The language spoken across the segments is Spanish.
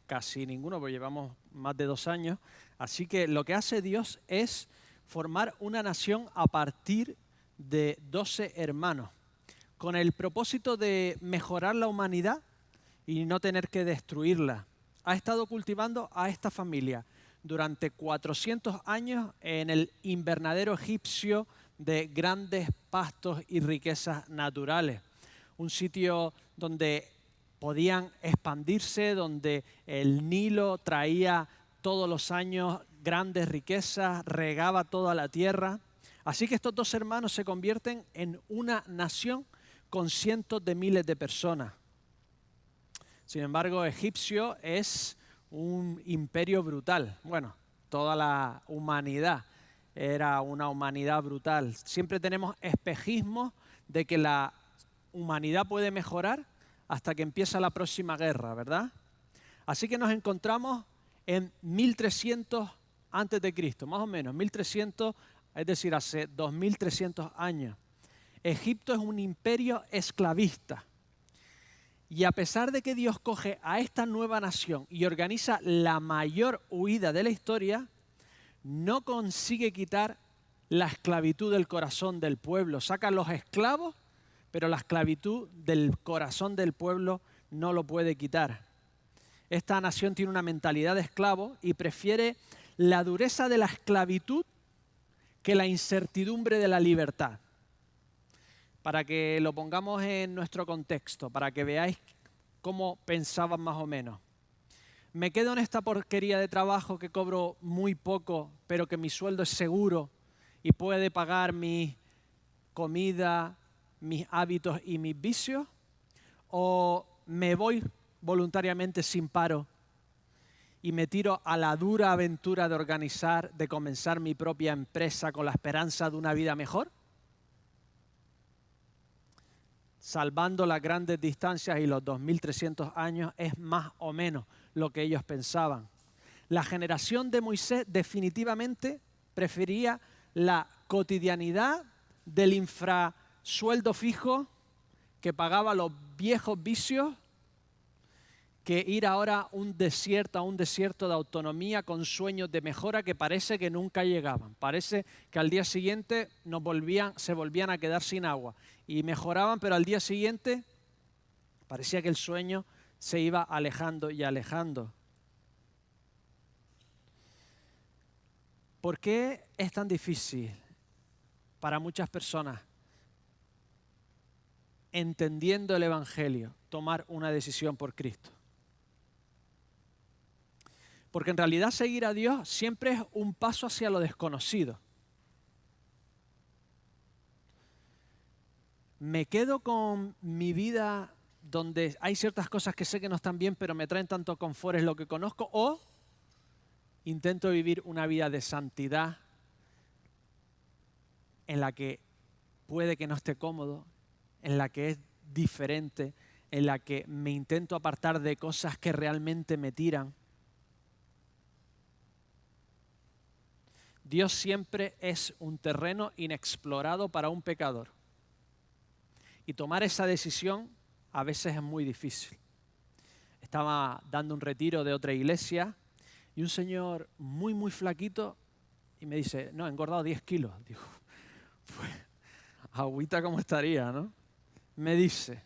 casi ninguno, porque llevamos más de 2 años. Así que lo que hace Dios es formar una nación a partir de 12 hermanos, con el propósito de mejorar la humanidad y no tener que destruirla. Ha estado cultivando a esta familia durante 400 años en el invernadero egipcio de grandes pastos y riquezas naturales. Un sitio donde podían expandirse, donde el Nilo traía todos los años grandes riquezas, regaba toda la tierra. Así que estos 2 hermanos se convierten en una nación con cientos de miles de personas. Sin embargo, egipcio es un imperio brutal. Bueno, toda la humanidad era una humanidad brutal. Siempre tenemos espejismos de que la humanidad puede mejorar hasta que empieza la próxima guerra, ¿verdad? Así que nos encontramos en 1300 antes de Cristo, más o menos, 1300, es decir, hace 2300 años. Egipto es un imperio esclavista. Y a pesar de que Dios coge a esta nueva nación y organiza la mayor huida de la historia, no consigue quitar la esclavitud del corazón del pueblo. Saca a los esclavos, pero la esclavitud del corazón del pueblo no lo puede quitar. Esta nación tiene una mentalidad de esclavo y prefiere la dureza de la esclavitud que la incertidumbre de la libertad. Para que lo pongamos en nuestro contexto, para que veáis cómo pensaban más o menos. Me quedo en esta porquería de trabajo que cobro muy poco, pero que mi sueldo es seguro y puede pagar mi comida, mis hábitos y mis vicios, o me voy voluntariamente sin paro y me tiro a la dura aventura de comenzar mi propia empresa con la esperanza de una vida mejor. Salvando las grandes distancias y los 2300 años, es más o menos lo que ellos pensaban. La generación de Moisés definitivamente prefería la cotidianidad del infrasueldo fijo que pagaba los viejos vicios que ir ahora a un desierto de autonomía con sueños de mejora que parece que nunca llegaban. Parece que al día siguiente se volvían a quedar sin agua y mejoraban, pero al día siguiente parecía que el sueño se iba alejando y alejando. ¿Por qué es tan difícil para muchas personas, entendiendo el Evangelio, tomar una decisión por Cristo? Porque en realidad seguir a Dios siempre es un paso hacia lo desconocido. Me quedo con mi vida donde hay ciertas cosas que sé que no están bien, pero me traen tanto confort, es lo que conozco, o intento vivir una vida de santidad en la que puede que no esté cómodo, en la que es diferente, en la que me intento apartar de cosas que realmente me tiran. Dios siempre es un terreno inexplorado para un pecador. Y tomar esa decisión a veces es muy difícil. Estaba dando un retiro de otra iglesia y un señor muy, muy flaquito y me dice, no, he engordado 10 kilos. Digo, pues, agüita como estaría, ¿no? Me dice,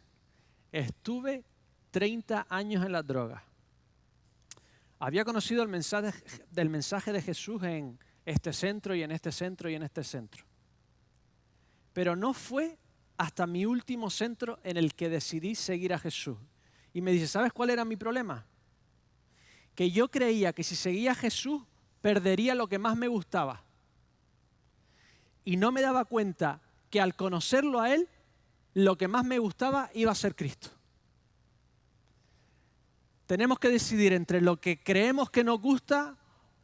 estuve 30 años en las drogas. Había conocido el mensaje de Jesús en este centro y en este centro y en este centro. Pero no fue hasta mi último centro en el que decidí seguir a Jesús. Y me dice, ¿sabes cuál era mi problema? Que yo creía que si seguía a Jesús perdería lo que más me gustaba. Y no me daba cuenta que al conocerlo a Él, lo que más me gustaba iba a ser Cristo. Tenemos que decidir entre lo que creemos que nos gusta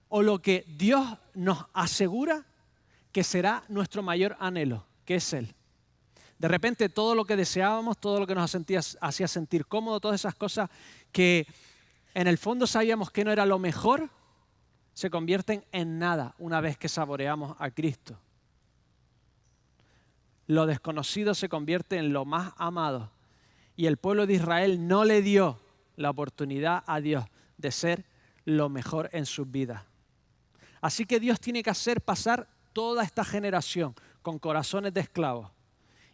o lo que Dios nos asegura que será nuestro mayor anhelo, que es Él. De repente todo lo que deseábamos, todo lo que nos hacía sentir cómodo, todas esas cosas que en el fondo sabíamos que no era lo mejor, se convierten en nada una vez que saboreamos a Cristo. Lo desconocido se convierte en lo más amado. Y el pueblo de Israel no le dio la oportunidad a Dios de ser lo mejor en sus vidas. Así que Dios tiene que hacer pasar toda esta generación con corazones de esclavos.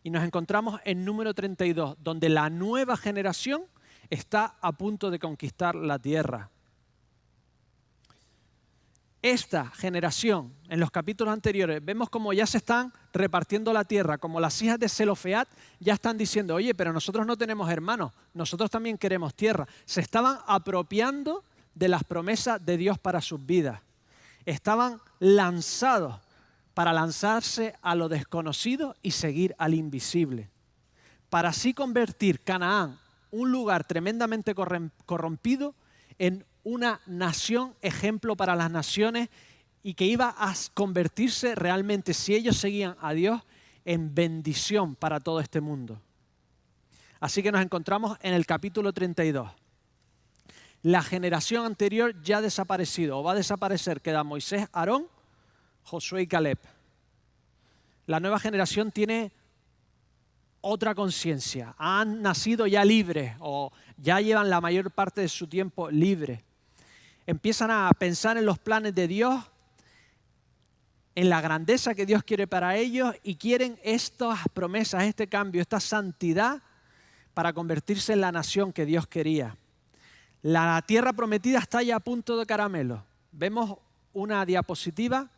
Y nos encontramos en número 32, donde la nueva generación está a punto de conquistar la tierra. Esta generación, en los capítulos anteriores, vemos como ya se están repartiendo la tierra, como las hijas de Zelofeat ya están diciendo, oye, pero nosotros no tenemos hermanos, nosotros también queremos tierra. Se estaban apropiando de las promesas de Dios para sus vidas. Estaban lanzados para lanzarse a lo desconocido y seguir al invisible. Para así convertir Canaán, un lugar tremendamente corrompido, en una nación ejemplo para las naciones y que iba a convertirse realmente, si ellos seguían a Dios, en bendición para todo este mundo. Así que nos encontramos en el capítulo 32. La generación anterior ya ha desaparecido o va a desaparecer. Queda Moisés, Aarón, Josué y Caleb. La nueva generación tiene otra conciencia. Han nacido ya libres o ya llevan la mayor parte de su tiempo libres. Empiezan a pensar en los planes de Dios, en la grandeza que Dios quiere para ellos y quieren estas promesas, este cambio, esta santidad para convertirse en la nación que Dios quería. La tierra prometida está ya a punto de caramelo. Vemos una diapositiva,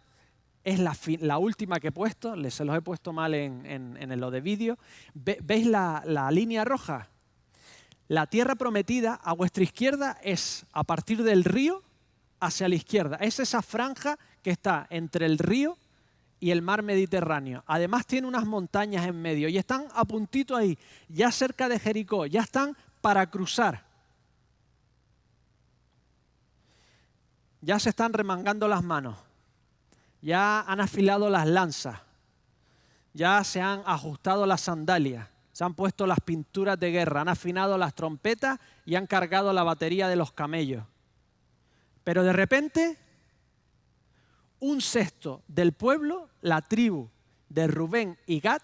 es la última que he puesto, se los he puesto mal en lo de vídeo. ¿Veis la línea roja? La tierra prometida a vuestra izquierda es a partir del río hacia la izquierda. Es esa franja que está entre el río y el mar Mediterráneo. Además tiene unas montañas en medio y están a puntito ahí, ya cerca de Jericó, ya están para cruzar. Ya se están remangando las manos, ya han afilado las lanzas, ya se han ajustado las sandalias. Se han puesto las pinturas de guerra, han afinado las trompetas y han cargado la batería de los camellos. Pero de repente, un sexto del pueblo, la tribu de Rubén y Gad,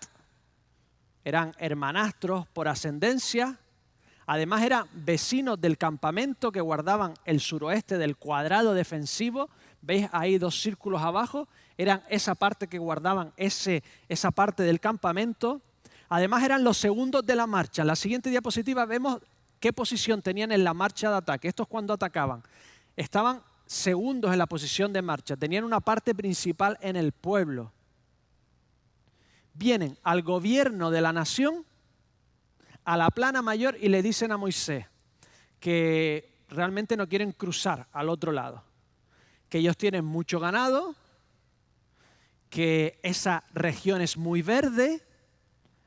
eran hermanastros por ascendencia, además eran vecinos del campamento que guardaban el suroeste del cuadrado defensivo. ¿Veis ahí dos círculos abajo? Eran esa parte que guardaban esa parte del campamento. Además eran los segundos de la marcha. En la siguiente diapositiva vemos qué posición tenían en la marcha de ataque. Esto es cuando atacaban. Estaban segundos en la posición de marcha. Tenían una parte principal en el pueblo. Vienen al gobierno de la nación, a la plana mayor, y le dicen a Moisés que realmente no quieren cruzar al otro lado. Que ellos tienen mucho ganado, que esa región es muy verde.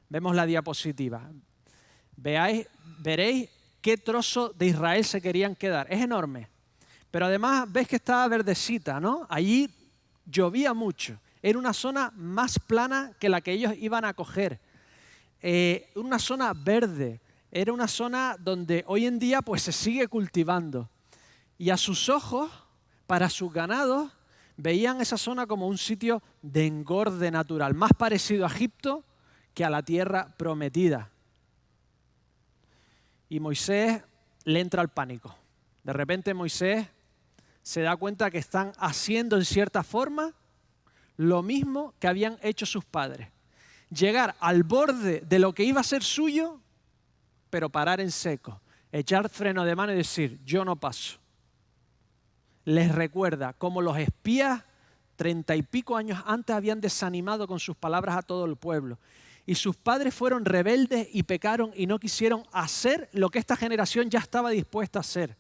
Vemos la diapositiva. Veréis qué trozo de Israel se querían quedar. Es enorme. Pero además ves que estaba verdecita, ¿no? Allí llovía mucho. Era una zona más plana que la que ellos iban a coger. Una zona verde. Era una zona donde hoy en día pues se sigue cultivando. Y a sus ojos, para sus ganados, veían esa zona como un sitio de engorde natural, más parecido a Egipto que a la tierra prometida. Y Moisés le entra el pánico. De repente Moisés se da cuenta que están haciendo en cierta forma lo mismo que habían hecho sus padres. Llegar al borde de lo que iba a ser suyo, pero parar en seco. Echar freno de mano y decir, yo no paso. Les recuerda cómo los espías 30 y pico años antes habían desanimado con sus palabras a todo el pueblo. Y sus padres fueron rebeldes y pecaron y no quisieron hacer lo que esta generación ya estaba dispuesta a hacer.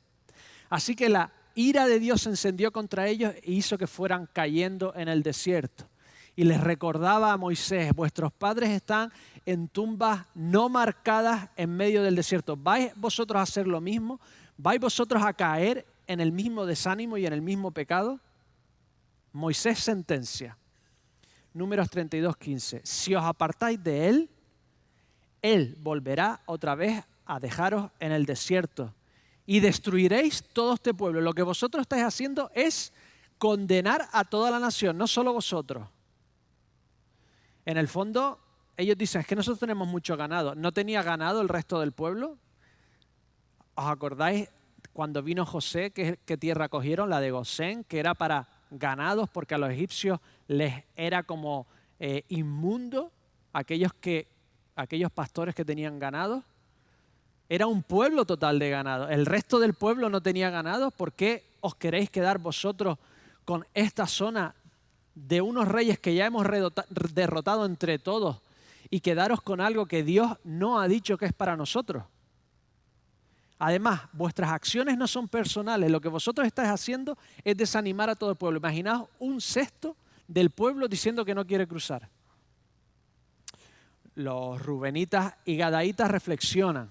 Así que la ira de Dios se encendió contra ellos e hizo que fueran cayendo en el desierto. Y les recordaba a Moisés, vuestros padres están en tumbas no marcadas en medio del desierto. ¿Vais vosotros a hacer lo mismo? ¿Vais vosotros a caer en el mismo desánimo y en el mismo pecado? Moisés sentencia. Números 32:15. Si os apartáis de él, él volverá otra vez a dejaros en el desierto y destruiréis todo este pueblo. Lo que vosotros estáis haciendo es condenar a toda la nación, no solo vosotros. En el fondo, ellos dicen, es que nosotros tenemos mucho ganado. ¿No tenía ganado el resto del pueblo? ¿Os acordáis Cuando vino José, ¿qué tierra cogieron? La de Gosén, que era para ganados, porque a los egipcios les era como inmundo aquellos pastores que tenían ganado. Era un pueblo total de ganado. El resto del pueblo no tenía ganado. ¿Por qué os queréis quedar vosotros con esta zona de unos reyes que ya hemos derrotado entre todos y quedaros con algo que Dios no ha dicho que es para nosotros? Además, vuestras acciones no son personales. Lo que vosotros estáis haciendo es desanimar a todo el pueblo. Imaginaos un sexto del pueblo diciendo que no quiere cruzar. Los rubenitas y gadaitas reflexionan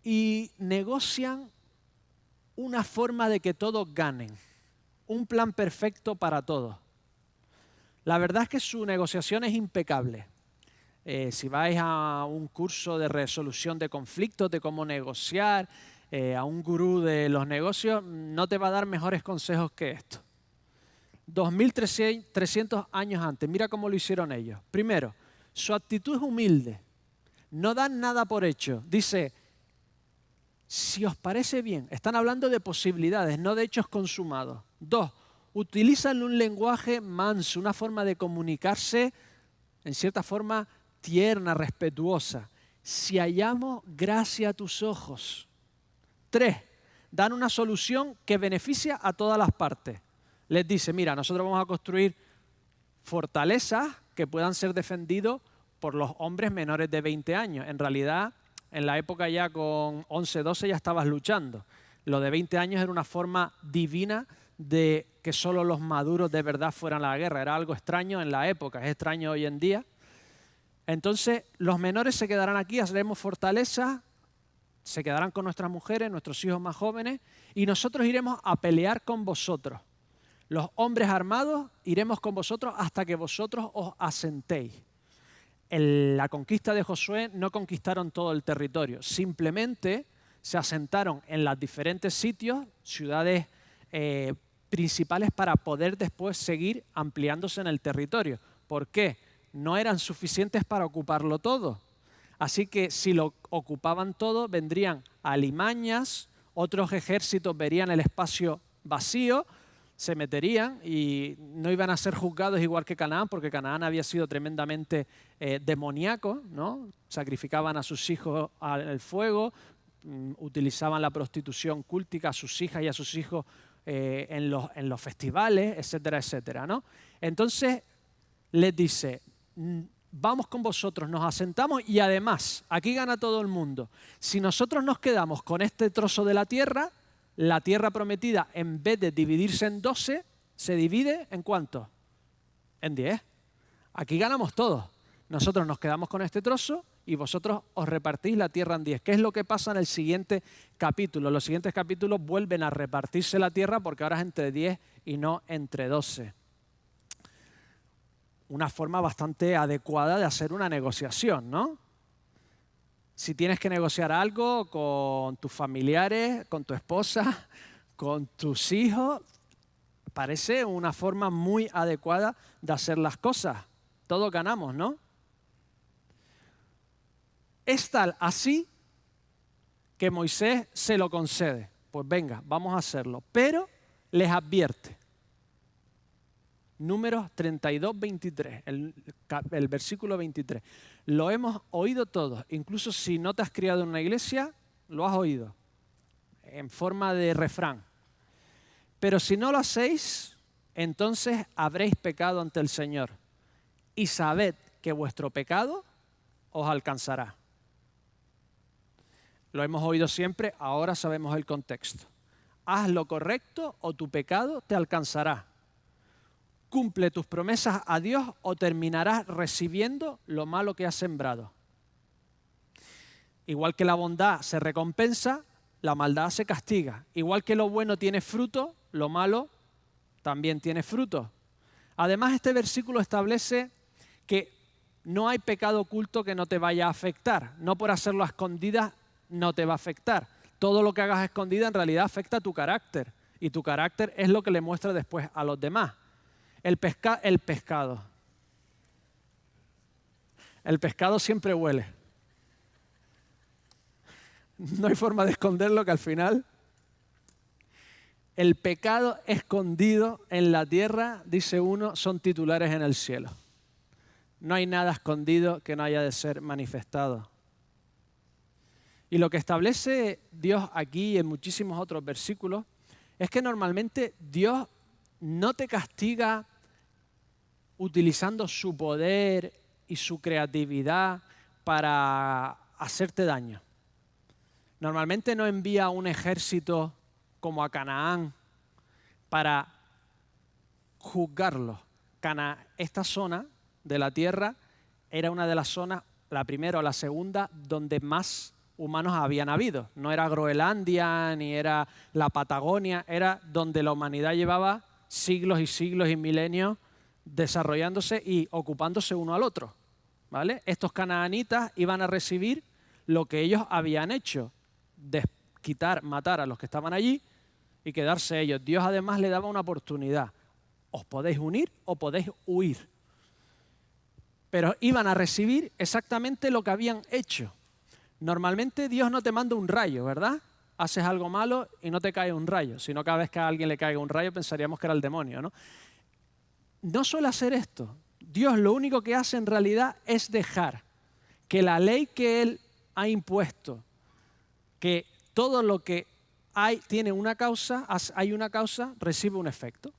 y negocian una forma de que todos ganen, un plan perfecto para todos. La verdad es que su negociación es impecable. Si vais a un curso de resolución de conflictos, de cómo negociar, a un gurú de los negocios, no te va a dar mejores consejos que esto. 2300 años antes, mira cómo lo hicieron ellos. Primero, su actitud es humilde, no dan nada por hecho. Dice, si os parece bien, están hablando de posibilidades, no de hechos consumados. 2, utilizan un lenguaje manso, una forma de comunicarse, en cierta forma, tierna, respetuosa. Si hallamos gracia a tus ojos. 3, dan una solución que beneficia a todas las partes. Les dice, mira, nosotros vamos a construir fortalezas que puedan ser defendidos por los hombres menores de 20 años. En realidad, en la época ya con 11, 12 ya estabas luchando. Lo de 20 años era una forma divina de que solo los maduros de verdad fueran a la guerra. Era algo extraño en la época, es extraño hoy en día. Entonces, los menores se quedarán aquí, haremos fortaleza, se quedarán con nuestras mujeres, nuestros hijos más jóvenes, y nosotros iremos a pelear con vosotros. Los hombres armados iremos con vosotros hasta que vosotros os asentéis. En la conquista de Josué no conquistaron todo el territorio, simplemente se asentaron en los diferentes sitios, ciudades principales, para poder después seguir ampliándose en el territorio. ¿Por qué? No eran suficientes para ocuparlo todo. Así que si lo ocupaban todo, vendrían alimañas, otros ejércitos verían el espacio vacío, se meterían y no iban a ser juzgados igual que Canaán, porque Canaán había sido tremendamente demoníaco, ¿no? Sacrificaban a sus hijos al fuego, utilizaban la prostitución cúltica a sus hijas y a sus hijos en los festivales, etcétera, etcétera, ¿no? Entonces les dice, vamos con vosotros, nos asentamos y además, aquí gana todo el mundo. Si nosotros nos quedamos con este trozo de la tierra prometida, en vez de dividirse en 12, se divide ¿en cuánto? En 10. Aquí ganamos todos. Nosotros nos quedamos con este trozo y vosotros os repartís la tierra en 10. ¿Qué es lo que pasa en el siguiente capítulo? Los siguientes capítulos vuelven a repartirse la tierra porque ahora es entre 10 y no entre 12. Una forma bastante adecuada de hacer una negociación, ¿no? Si tienes que negociar algo con tus familiares, con tu esposa, con tus hijos, parece una forma muy adecuada de hacer las cosas. Todos ganamos, ¿no? Es tal así que Moisés se lo concede. Pues venga, vamos a hacerlo. Pero les advierte. Números 32, 23, el versículo 23. Lo hemos oído todos, incluso si no te has criado en una iglesia, lo has oído, en forma de refrán. Pero si no lo hacéis, entonces habréis pecado ante el Señor. Y sabed que vuestro pecado os alcanzará. Lo hemos oído siempre, ahora sabemos el contexto. Haz lo correcto o tu pecado te alcanzará. Cumple tus promesas a Dios o terminarás recibiendo lo malo que has sembrado. Igual que la bondad se recompensa, la maldad se castiga. Igual que lo bueno tiene fruto, lo malo también tiene fruto. Además, este versículo establece que no hay pecado oculto que no te vaya a afectar. No por hacerlo a escondidas no te va a afectar. Todo lo que hagas a escondidas en realidad afecta a tu carácter. Y tu carácter es lo que le muestra después a los demás. El pescado. El pescado siempre huele. No hay forma de esconderlo, que al final el pecado escondido en la tierra, dice uno, son titulares en el cielo. No hay nada escondido que no haya de ser manifestado. Y lo que establece Dios aquí y en muchísimos otros versículos es que normalmente Dios no te castiga utilizando su poder y su creatividad para hacerte daño. Normalmente no envía un ejército como a Canaán para juzgarlos. Esta zona de la tierra era una de las zonas, la primera o la segunda, donde más humanos habían habido. No era Groenlandia ni era la Patagonia, era donde la humanidad llevaba siglos y siglos y milenios desarrollándose y ocupándose uno al otro, ¿vale? Estos canaanitas iban a recibir lo que ellos habían hecho, matar a los que estaban allí y quedarse ellos. Dios además le daba una oportunidad. Os podéis unir o podéis huir. Pero iban a recibir exactamente lo que habían hecho. Normalmente Dios no te manda un rayo, ¿verdad? Haces algo malo y no te cae un rayo. Si no, cada vez que a alguien le caiga un rayo pensaríamos que era el demonio, ¿no? No suele hacer esto. Dios lo único que hace en realidad es dejar que la ley que Él ha impuesto, que todo lo que tiene una causa, hay una causa, recibe un efecto.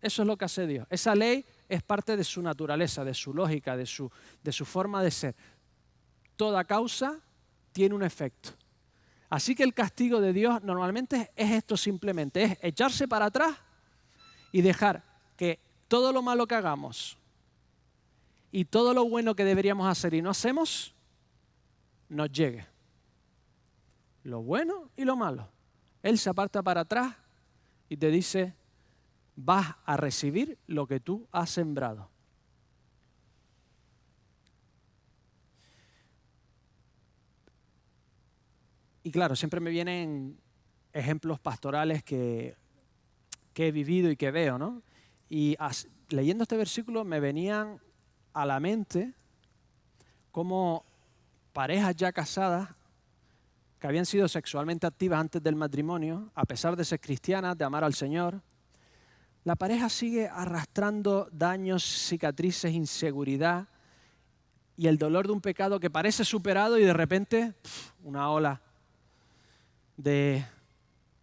Eso es lo que hace Dios. Esa ley es parte de su naturaleza, de su lógica, de su forma de ser. Toda causa tiene un efecto. Así que el castigo de Dios normalmente es esto simplemente, es echarse para atrás y dejar que todo lo malo que hagamos y todo lo bueno que deberíamos hacer y no hacemos, nos llegue. Lo bueno y lo malo. Él se aparta para atrás y te dice, vas a recibir lo que tú has sembrado. Y claro, siempre me vienen ejemplos pastorales que he vivido y que veo, ¿no? Y leyendo este versículo me venían a la mente como parejas ya casadas que habían sido sexualmente activas antes del matrimonio, a pesar de ser cristianas, de amar al Señor, la pareja sigue arrastrando daños, cicatrices, inseguridad y el dolor de un pecado que parece superado y de repente una ola de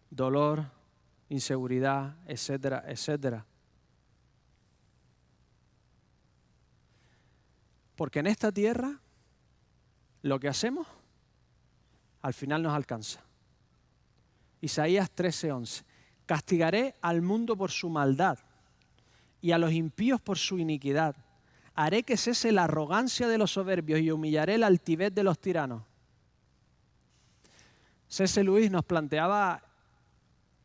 dolor, inseguridad, etcétera, etcétera. Porque en esta tierra lo que hacemos al final nos alcanza. Isaías 13:11. Castigaré al mundo por su maldad y a los impíos por su iniquidad. Haré que cese la arrogancia de los soberbios y humillaré la altivez de los tiranos. C.S. Lewis nos planteaba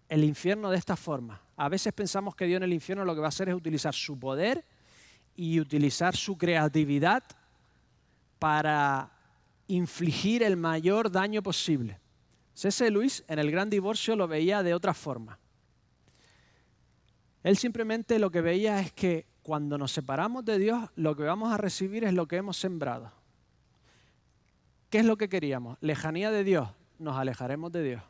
el infierno de esta forma. A veces pensamos que Dios en el infierno lo que va a hacer es utilizar su poder y utilizar su creatividad para infligir el mayor daño posible. C.S. Lewis en El Gran Divorcio lo veía de otra forma. Él simplemente lo que veía es que cuando nos separamos de Dios, lo que vamos a recibir es lo que hemos sembrado. ¿Qué es lo que queríamos? Lejanía de Dios, nos alejaremos de Dios.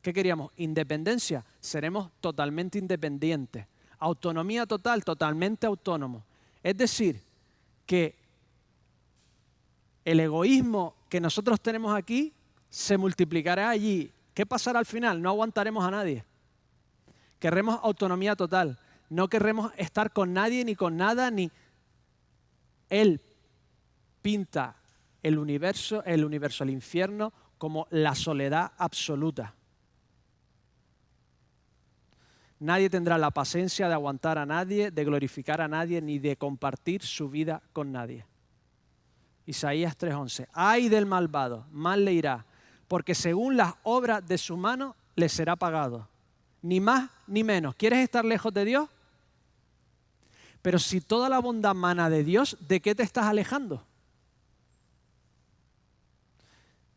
¿Qué queríamos? Independencia, seremos totalmente independientes. Autonomía total, totalmente autónomos. Es decir, que el egoísmo que nosotros tenemos aquí se multiplicará allí. ¿Qué pasará al final? No aguantaremos a nadie. Querremos autonomía total. No querremos estar con nadie ni con nada, ni Él pinta el universo, el infierno, como la soledad absoluta. Nadie tendrá la paciencia de aguantar a nadie, de glorificar a nadie, ni de compartir su vida con nadie. Isaías 3:11. Ay del malvado, mal le irá, porque según las obras de su mano le será pagado. Ni más ni menos. ¿Quieres estar lejos de Dios? Pero si toda la bondad mana de Dios, ¿de qué te estás alejando?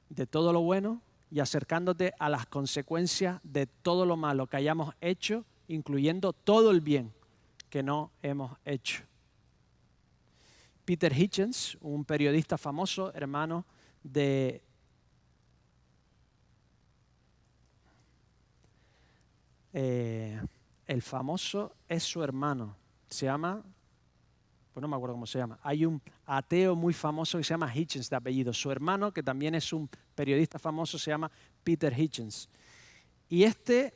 De todo lo bueno y acercándote a las consecuencias de todo lo malo que hayamos hecho, incluyendo todo el bien que no hemos hecho. Peter Hitchens, un periodista famoso, hermano de el famoso es su hermano. Se llama, pues no me acuerdo cómo se llama. Hay un ateo muy famoso que se llama Hitchens de apellido. Su hermano, que también es un periodista famoso, se llama Peter Hitchens. Y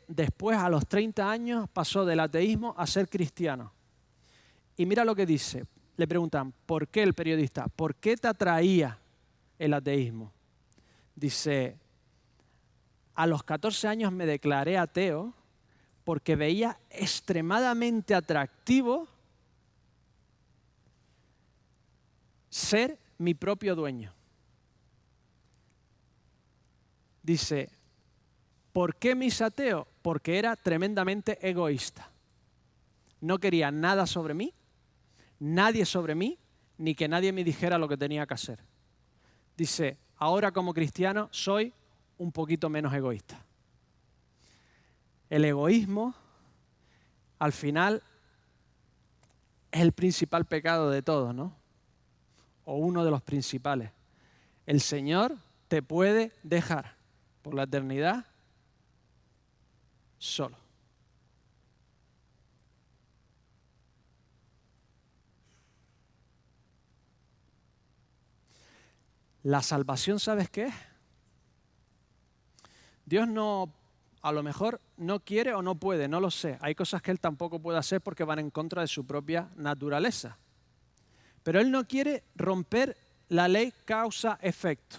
después, a los 30 años, pasó del ateísmo a ser cristiano. Y mira lo que dice. Le preguntan, ¿por qué el periodista? ¿Por qué te atraía el ateísmo? Dice, a los 14 años me declaré ateo porque veía extremadamente atractivo ser mi propio dueño. Dice, ¿por qué me hice ateo? Porque era tremendamente egoísta. No quería nada sobre mí, nadie sobre mí, ni que nadie me dijera lo que tenía que hacer. Dice, ahora como cristiano soy un poquito menos egoísta. El egoísmo, al final, es el principal pecado de todos, ¿no? O uno de los principales. El Señor te puede dejar por la eternidad solo. La salvación, ¿sabes qué es? Dios no, a lo mejor no quiere o no puede, no lo sé. Hay cosas que Él tampoco puede hacer porque van en contra de su propia naturaleza. Pero Él no quiere romper la ley causa-efecto.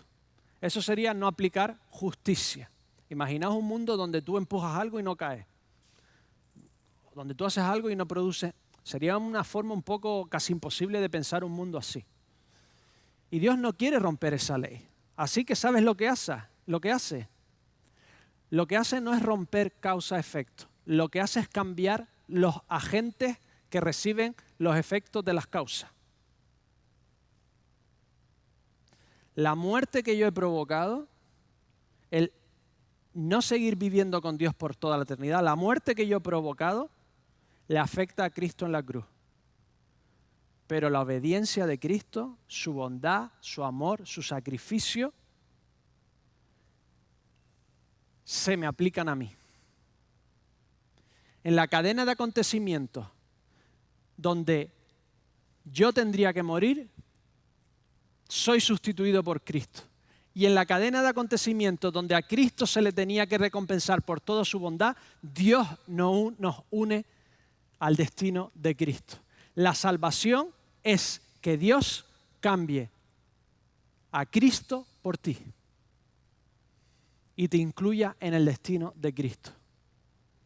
Eso sería no aplicar justicia. Imaginaos un mundo donde tú empujas algo y no cae. Donde tú haces algo y no produce. Sería una forma un poco casi imposible de pensar un mundo así. Y Dios no quiere romper esa ley. Así que ¿sabes lo que hace? Lo que hace no es romper causa-efecto. Lo que hace es cambiar los agentes que reciben los efectos de las causas. La muerte que yo he provocado, el no seguir viviendo con Dios por toda la eternidad, la muerte que yo he provocado, le afecta a Cristo en la cruz. Pero la obediencia de Cristo, su bondad, su amor, su sacrificio, se me aplican a mí. En la cadena de acontecimientos donde yo tendría que morir, soy sustituido por Cristo. Y en la cadena de acontecimientos donde a Cristo se le tenía que recompensar por toda su bondad, Dios nos une al destino de Cristo. La salvación es que Dios cambie a Cristo por ti y te incluya en el destino de Cristo.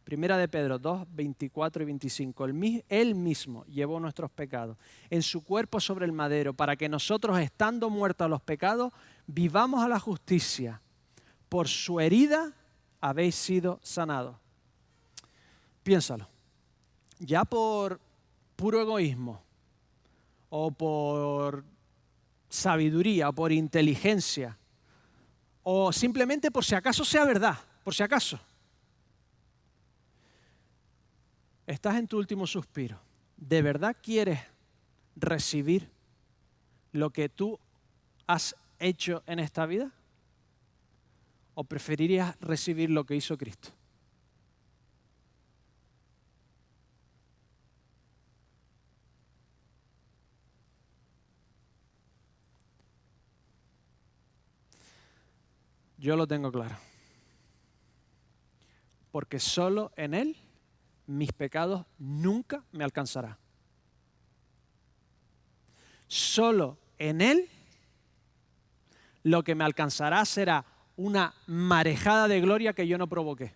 Primera de Pedro 2, 24 y 25. Él mismo llevó nuestros pecados en su cuerpo sobre el madero para que nosotros, estando muertos a los pecados, vivamos a la justicia. Por su herida habéis sido sanados. Piénsalo. Ya por puro egoísmo o por sabiduría o por inteligencia o simplemente por si acaso sea verdad, por si acaso. Estás en tu último suspiro. ¿De verdad quieres recibir lo que tú has hecho en esta vida? ¿O preferirías recibir lo que hizo Cristo? Yo lo tengo claro. Porque solo en Él mis pecados nunca me alcanzarán. Solo en Él lo que me alcanzará será una marejada de gloria que yo no provoqué.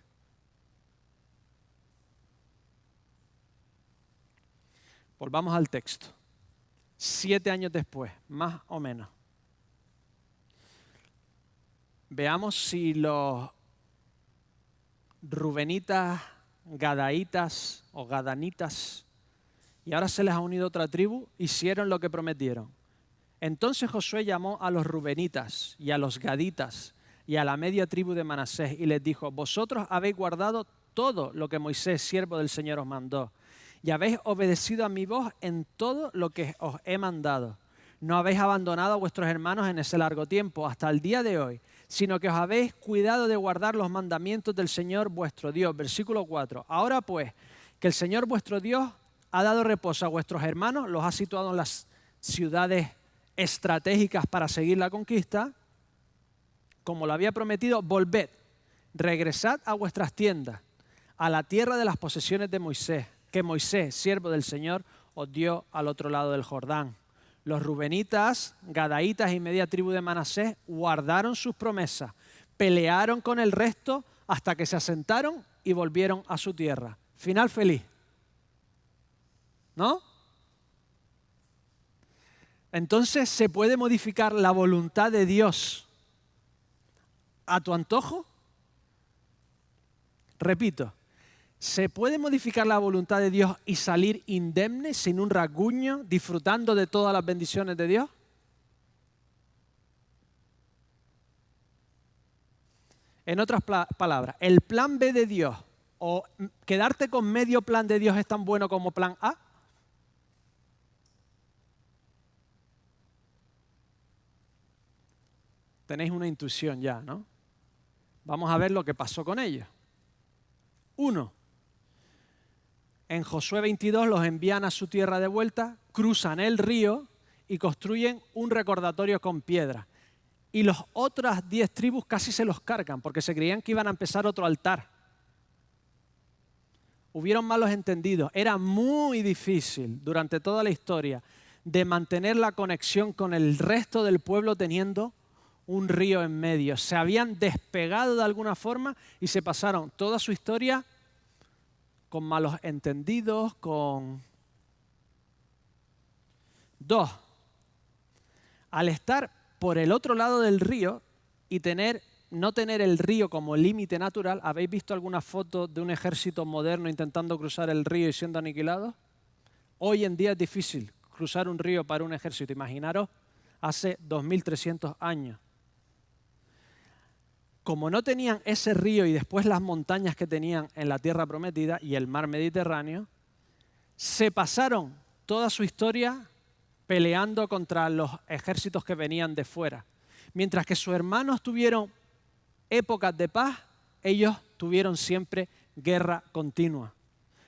Volvamos al texto. 7 años después, más o menos. Veamos si los rubenitas, gadaitas o gadanitas, y ahora se les ha unido otra tribu, hicieron lo que prometieron. Entonces Josué llamó a los rubenitas y a los gaditas y a la media tribu de Manasés y les dijo: vosotros habéis guardado todo lo que Moisés, siervo del Señor, os mandó, y habéis obedecido a mi voz en todo lo que os he mandado. No habéis abandonado a vuestros hermanos en ese largo tiempo, hasta el día de hoy. sino que os habéis cuidado de guardar los mandamientos del Señor vuestro Dios. Versículo 4. Ahora pues, que el Señor vuestro Dios ha dado reposo a vuestros hermanos, los ha situado en las ciudades estratégicas para seguir la conquista, como lo había prometido, volved, regresad a vuestras tiendas, a la tierra de las posesiones de Moisés, que Moisés, siervo del Señor, os dio al otro lado del Jordán. Los rubenitas, gadaítas y media tribu de Manasés guardaron sus promesas, pelearon con el resto hasta que se asentaron y volvieron a su tierra. Final feliz, ¿no? Entonces, ¿se puede modificar la voluntad de Dios a tu antojo? Repito, ¿se puede modificar la voluntad de Dios y salir indemne, sin un rasguño, disfrutando de todas las bendiciones de Dios? En otras palabras, ¿el plan B de Dios o quedarte con medio plan de Dios es tan bueno como plan A? Tenéis una intuición ya, ¿no? Vamos a ver lo que pasó con ellos. 1. En Josué 22 los envían a su tierra de vuelta, cruzan el río y construyen un recordatorio con piedra. Y las otras 10 tribus casi se los cargan porque se creían que iban a empezar otro altar. Hubieron malos entendidos. Era muy difícil durante toda la historia de mantener la conexión con el resto del pueblo teniendo un río en medio. Se habían despegado de alguna forma y se pasaron toda su historia con malos entendidos, con... 2. Al estar por el otro lado del río y no tener el río como límite natural, ¿habéis visto alguna foto de un ejército moderno intentando cruzar el río y siendo aniquilados? Hoy en día es difícil cruzar un río para un ejército. Imaginaros hace 2300 años. Como no tenían ese río y después las montañas que tenían en la tierra prometida y el mar Mediterráneo, se pasaron toda su historia peleando contra los ejércitos que venían de fuera. Mientras que sus hermanos tuvieron épocas de paz, ellos tuvieron siempre guerra continua.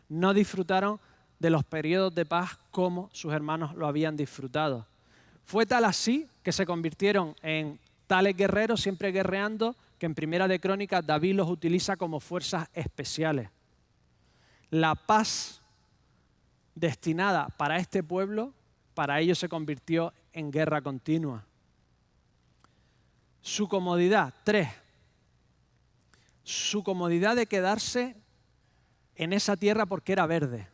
No disfrutaron de los periodos de paz como sus hermanos lo habían disfrutado. Fue tal así que se convirtieron en tales guerreros, siempre guerreando, que en Primera de Crónicas David los utiliza como fuerzas especiales. La paz destinada para este pueblo, para ellos se convirtió en guerra continua. Su comodidad, 3. Su comodidad de quedarse en esa tierra porque era verde.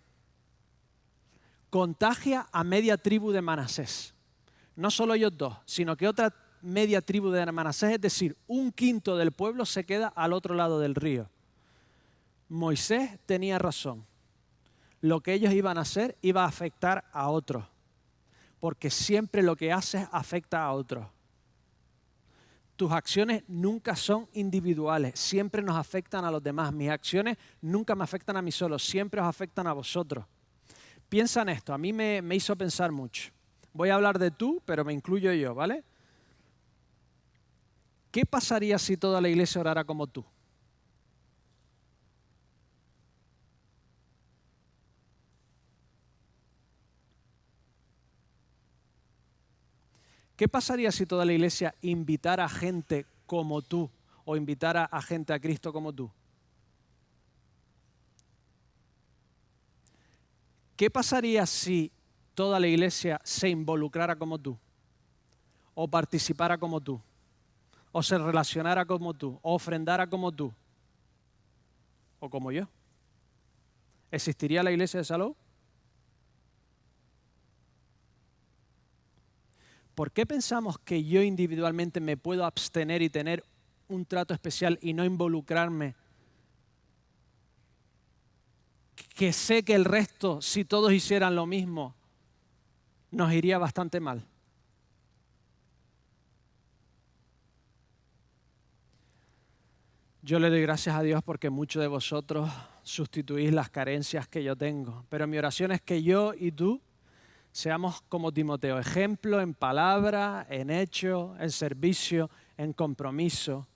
Contagia a media tribu de Manasés. No solo ellos dos, sino que otra media tribu de Manasés, es decir, 1/5 del pueblo se queda al otro lado del río. Moisés tenía razón. Lo que ellos iban a hacer iba a afectar a otros, porque siempre lo que haces afecta a otros. Tus acciones nunca son individuales, siempre nos afectan a los demás. Mis acciones nunca me afectan a mí solo, siempre os afectan a vosotros. Piensa en esto, a mí me hizo pensar mucho. Voy a hablar de tú, pero me incluyo yo, ¿vale? ¿Qué pasaría si toda la iglesia orara como tú? ¿Qué pasaría si toda la iglesia invitara a gente como tú o invitara a gente a Cristo como tú? ¿Qué pasaría si toda la iglesia se involucrara como tú? O participara como tú? O se relacionara como tú? O ofrendara como tú? ¿O como yo? ¿Existiría la iglesia de Salou? ¿Por qué pensamos que yo individualmente me puedo abstener y tener un trato especial y no involucrarme? Que sé que el resto, si todos hicieran lo mismo, nos iría bastante mal. Yo le doy gracias a Dios porque muchos de vosotros sustituís las carencias que yo tengo. Pero mi oración es que yo y tú seamos como Timoteo, ejemplo en palabra, en hecho, en servicio, en compromiso,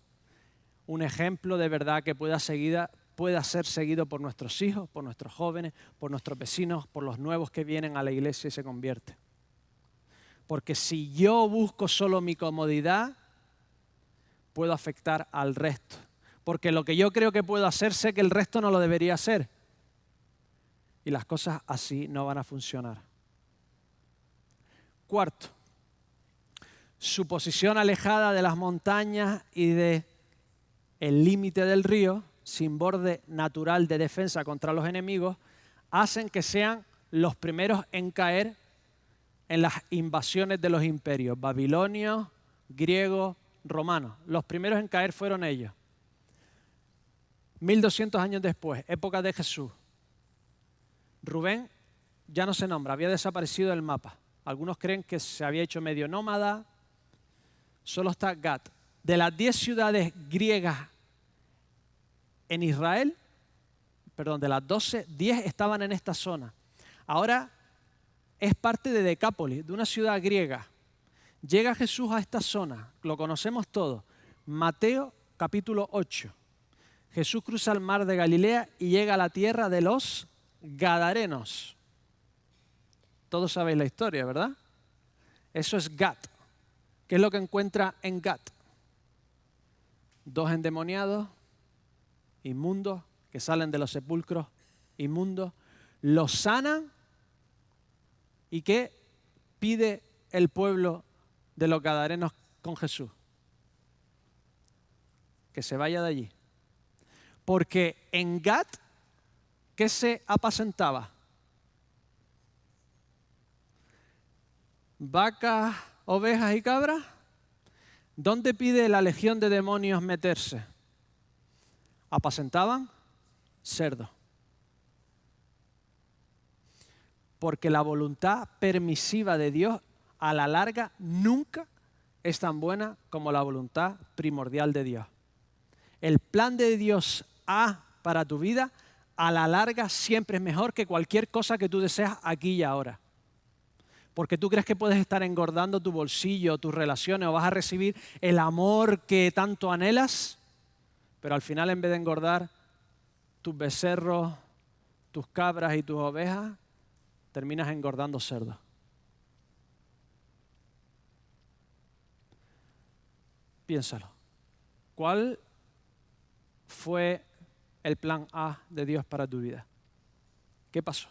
un ejemplo de verdad que pueda ser seguido por nuestros hijos, por nuestros jóvenes, por nuestros vecinos, por los nuevos que vienen a la iglesia y se convierten. Porque si yo busco solo mi comodidad, puedo afectar al resto. Porque lo que yo creo que puedo hacer, sé que el resto no lo debería hacer. Y las cosas así no van a funcionar. Cuarto, su posición alejada de las montañas y del límite del río, sin borde natural de defensa contra los enemigos, hacen que sean los primeros en caer en las invasiones de los imperios, babilonios, griegos, romanos. Los primeros en caer fueron ellos. 1200 años después, época de Jesús, Rubén ya no se nombra, había desaparecido del mapa. Algunos creen que se había hecho medio nómada. Solo está Gad. De las 10 ciudades griegas en Israel, de las 12, 10 estaban en esta zona. Ahora es parte de Decápolis, de una ciudad griega. Llega Jesús a esta zona, lo conocemos todos. Mateo capítulo 8. Jesús cruza el mar de Galilea y llega a la tierra de los Gadarenos. Todos sabéis la historia, ¿verdad? Eso es Gad. ¿Qué es lo que encuentra en Gad? 2 endemoniados, inmundos, que salen de los sepulcros inmundos, los sanan. ¿Y qué pide el pueblo de los Gadarenos con Jesús? Que se vaya de allí. Porque en Gad, ¿qué se apacentaba? ¿Vacas, ovejas y cabras? ¿Dónde pide la legión de demonios meterse? Apacentaban cerdos. Porque la voluntad permisiva de Dios a la larga nunca es tan buena como la voluntad primordial de Dios. El plan de Dios A para tu vida a la larga siempre es mejor que cualquier cosa que tú deseas aquí y ahora. Porque tú crees que puedes estar engordando tu bolsillo, tus relaciones, o vas a recibir el amor que tanto anhelas, pero al final en vez de engordar tus becerros, tus cabras y tus ovejas, terminas engordando cerdos. Piénsalo. ¿Cuál fue el plan A de Dios para tu vida? ¿Qué pasó?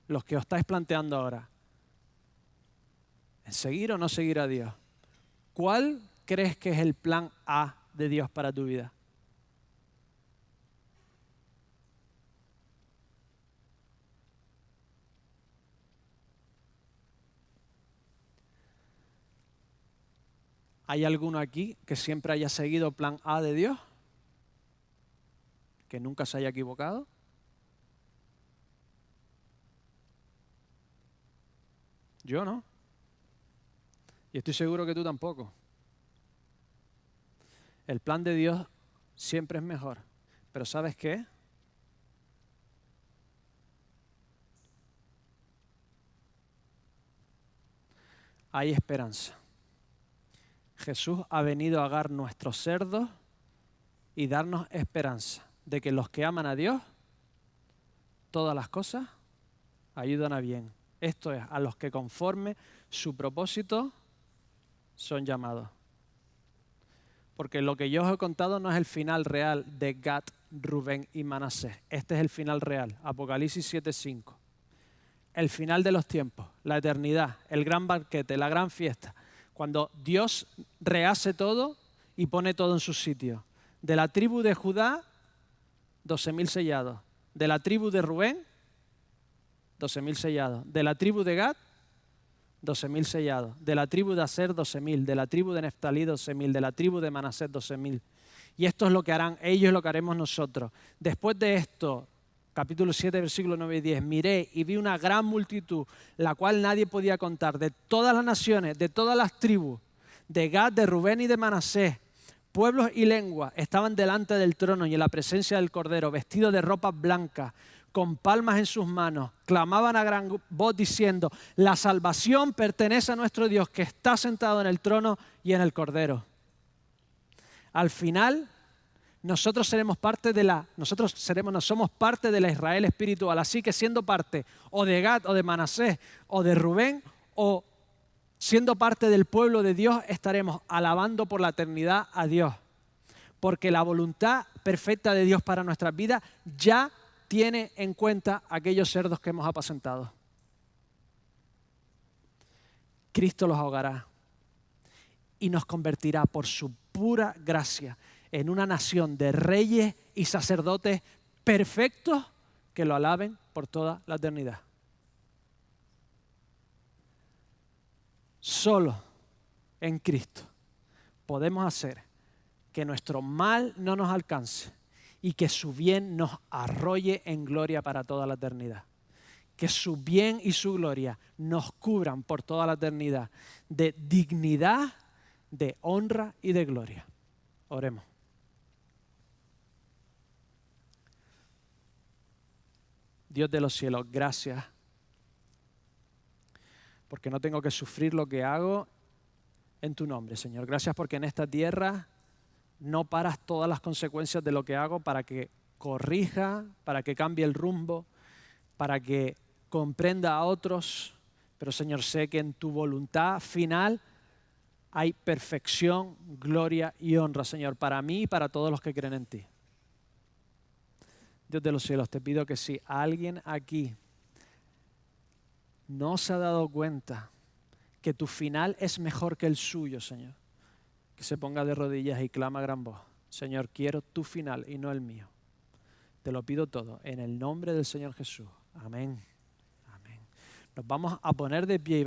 Los que os estáis planteando ahora, ¿en seguir o no seguir a Dios? ¿Cuál crees que es el plan A de Dios para tu vida? ¿Hay alguno aquí que siempre haya seguido plan A de Dios? ¿Que nunca se haya equivocado? Yo no. Y estoy seguro que tú tampoco. El plan de Dios siempre es mejor. Pero ¿sabes qué? Hay esperanza. Jesús ha venido a agar nuestros cerdos y darnos esperanza de que los que aman a Dios, todas las cosas ayudan a bien. Esto es, a los que conforme su propósito son llamados. Porque lo que yo os he contado no es el final real de Gad, Rubén y Manasés. Este es el final real, Apocalipsis 7:5. El final de los tiempos, la eternidad, el gran banquete, la gran fiesta. Cuando Dios rehace todo y pone todo en su sitio. De la tribu de Judá, 12.000 sellados. De la tribu de Rubén, 12.000 sellados. De la tribu de Gad, 12.000 sellados. De la tribu de Aser, 12.000. De la tribu de Neftalí, 12.000. De la tribu de Manasés, 12.000. Y esto es lo que harán ellos y lo que haremos nosotros. Después de esto, capítulo 7, versículos 9 y 10, miré y vi una gran multitud, la cual nadie podía contar, de todas las naciones, de todas las tribus, de Gad, de Rubén y de Manasés, pueblos y lenguas, estaban delante del trono y en la presencia del Cordero, vestidos de ropas blancas, con palmas en sus manos, clamaban a gran voz diciendo: la salvación pertenece a nuestro Dios que está sentado en el trono y en el Cordero. Al final, nosotros somos parte de la Israel espiritual, así que siendo parte o de Gad o de Manasés o de Rubén o siendo parte del pueblo de Dios, estaremos alabando por la eternidad a Dios. Porque la voluntad perfecta de Dios para nuestras vidas ya tiene en cuenta aquellos cerdos que hemos apacentado. Cristo los ahogará y nos convertirá por su pura gracia en una nación de reyes y sacerdotes perfectos que lo alaben por toda la eternidad. Solo en Cristo podemos hacer que nuestro mal no nos alcance y que su bien nos arrolle en gloria para toda la eternidad. Que su bien y su gloria nos cubran por toda la eternidad de dignidad, de honra y de gloria. Oremos. Dios de los cielos, gracias, porque no tengo que sufrir lo que hago en tu nombre, Señor. Gracias porque en esta tierra no paras todas las consecuencias de lo que hago para que corrija, para que cambie el rumbo, para que comprenda a otros. Pero, Señor, sé que en tu voluntad final hay perfección, gloria y honra, Señor, para mí y para todos los que creen en ti. Dios de los cielos, te pido que si alguien aquí no se ha dado cuenta que tu final es mejor que el suyo, Señor, que se ponga de rodillas y clama a gran voz: Señor, quiero tu final y no el mío. Te lo pido todo en el nombre del Señor Jesús. Amén. Amén. Nos vamos a poner de pie.